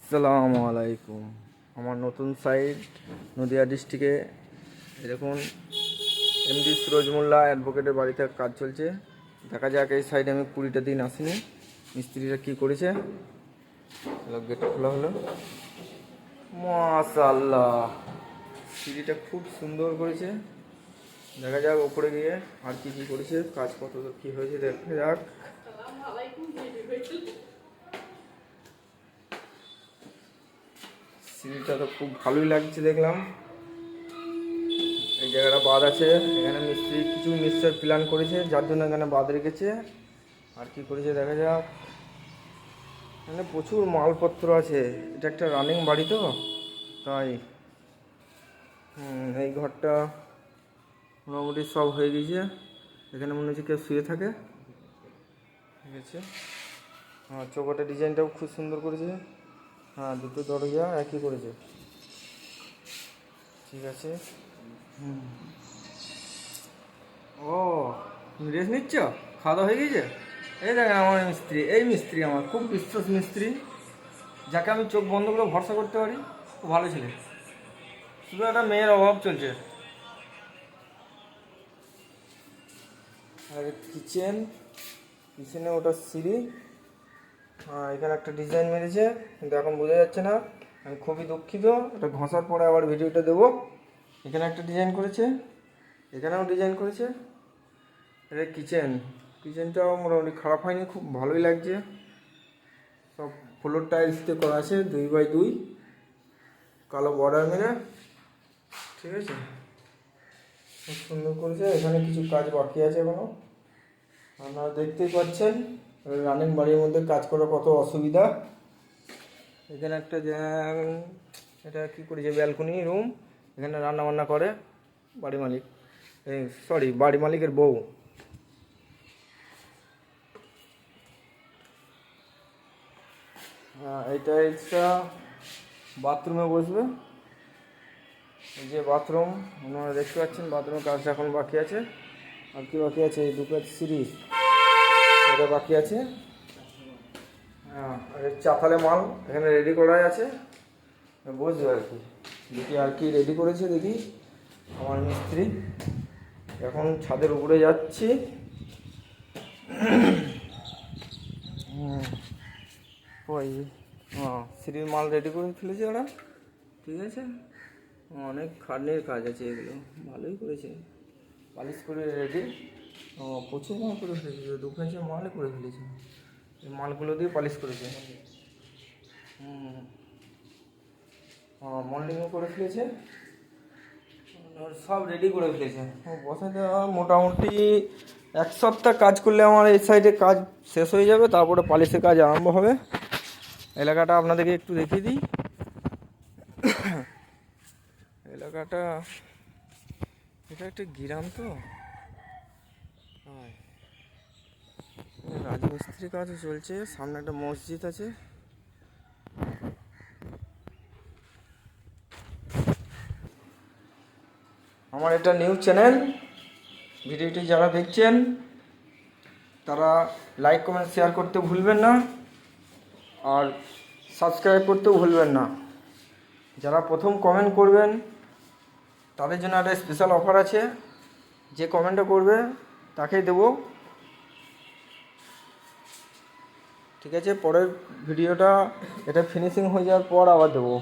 আসসালামু আলাইকুম। আমার নতুন সাইট নদিয়া ডিস্ট্রিক্টে দেখুন এমডি সুরজ মোল্লা অ্যাডভোকেটের বাড়িতে কাজ চলছে। দেখা যাক এই সাইডে আমি 20টা দিন আসিনি, মিস্ত্রিরা কী করেছে। গেট খোলা হলো, মাশাআল্লাহ সিঁড়িটা খুব সুন্দর করেছে। দেখা যাক ওপরে গিয়ে আর কি কী করেছে, কাজ কত কী হয়েছে দেখা যাক। সিঁড়িটা তো খুব ভালোই লাগছে দেখলাম। এই জায়গাটা বাদ আছে, এখানে মিস্ত্রি কিছু মিক্সচার প্ল্যান করেছে যার জন্য এখানে বাদ রেখেছে। আর কি করেছে দেখা যাক। এখানে প্রচুর মালপত্র আছে, এটা একটা রানিং বাড়ি তো তাই। এই ঘরটা মোটামুটি সব হয়ে গেছে। এখানে মনে হচ্ছে কেউ শুয়ে থাকে, ঠিক আছে। চৌকাটের ডিজাইনটাও খুব সুন্দর করেছে। দুটো দরজা একই করেছে, ঠিক আছে। ও তুমি রেস্ট নিচ্ছ, খাওয়া দাওয়া হয়ে গেছে? এই দেখেন আমার মিস্ত্রি, এই মিস্ত্রি আমার খুব বিশ্বাস মিস্ত্রি, যাকে আমি চোখ বন্ধ করে ভরসা করতে পারি। খুব ভালো ছেলে, শুধু একটা মেয়ের অভাব চলছে। আর কিচেনে ওটা সিঁড়ি, এখানে একটা ডিজাইন মেরেছে কিন্তু এখন বোঝা যাচ্ছে না, আমি খুবই দুঃখিত। এটা ঘষার পরে আবার ভিডিওটা দেবো। এখানে একটা ডিজাইন করেছে, এখানেও ডিজাইন করেছে। এটা কিচেনটাও মোটামুটি খারাপ হয়নি, খুব ভালোই লাগছে। সব ফ্লোর টাইলস দিয়ে করা আছে, 2x2 কালো বর্ডার মেরে, ঠিক আছে। খুব সুন্দর করেছে। এখানে কিছু কাজ বাকি আছে এখনো, আপনারা দেখতেই পাচ্ছেন। রানিং বাড়ির মধ্যে কাজ করা কত অসুবিধা। এখানে একটা এটা কী করেছে, ব্যালকনি রুম। এখানে রান্না বান্না করে বাড়ি মালিক, বাড়ি মালিকের বউ। এই টাইলসটা বাথরুমে বসবে। এই যে বাথরুম আপনারা দেখতে পাচ্ছেন, বাথরুমের কাজটা এখন বাকি আছে। আর কি বাকি আছে, এই দুটো সিঁড়ি এটা বাকি আছে। আর চাতালে মাল এখানে রেডি করাই আছে, বসবে আর কি। দেখি আর কি রেডি করেছে দেখি আমার মিস্ত্রি। এখন ছাদের উপরে যাচ্ছি। ওই সিঁড়ির মাল রেডি করে ফেলেছে ওরা, ঠিক আছে। অনেক খাটনির কাজ আছে, এগুলো ভালোই করেছে, পালিশ করে রেডি। প্রচুর মাল করে ফেলেছে, 2 কেজি মালে করে ফেলেছে। এই মালগুলো দিয়ে পালিশ করেছে। মোল্ডিংও করে ফেলেছে, সব রেডি করে ফেলেছে। বসে দেওয়া মোটামুটি 1 সপ্তাহ কাজ করলে আমার এই সাইডে কাজ শেষ হয়ে যাবে, তারপরে পালিশের কাজ আরম্ভ হবে। এলাকাটা আপনাদেরকে একটু দেখিয়ে দিই। এলাকাটা এটা একটা গ্রাম তো, রাজমিস্ত্রির কাজ চলছে। সামনে একটা মসজিদ আছে। আমার এটা নিউজ চ্যানেল, ভিডিওটি যারা দেখছেন তারা লাইক কমেন্ট শেয়ার করতে ভুলবেন না, আর সাবস্ক্রাইব করতেও ভুলবেন না। যারা প্রথম কমেন্ট করবেন তাদের জন্য একটা স্পেশাল অফার আছে, যে কমেন্টটা করবে তাকেই দেবো, ঠিক আছে। পরের ভিডিওটা এটা ফিনিশিং হয়ে যাওয়ার পর আবার দেবো।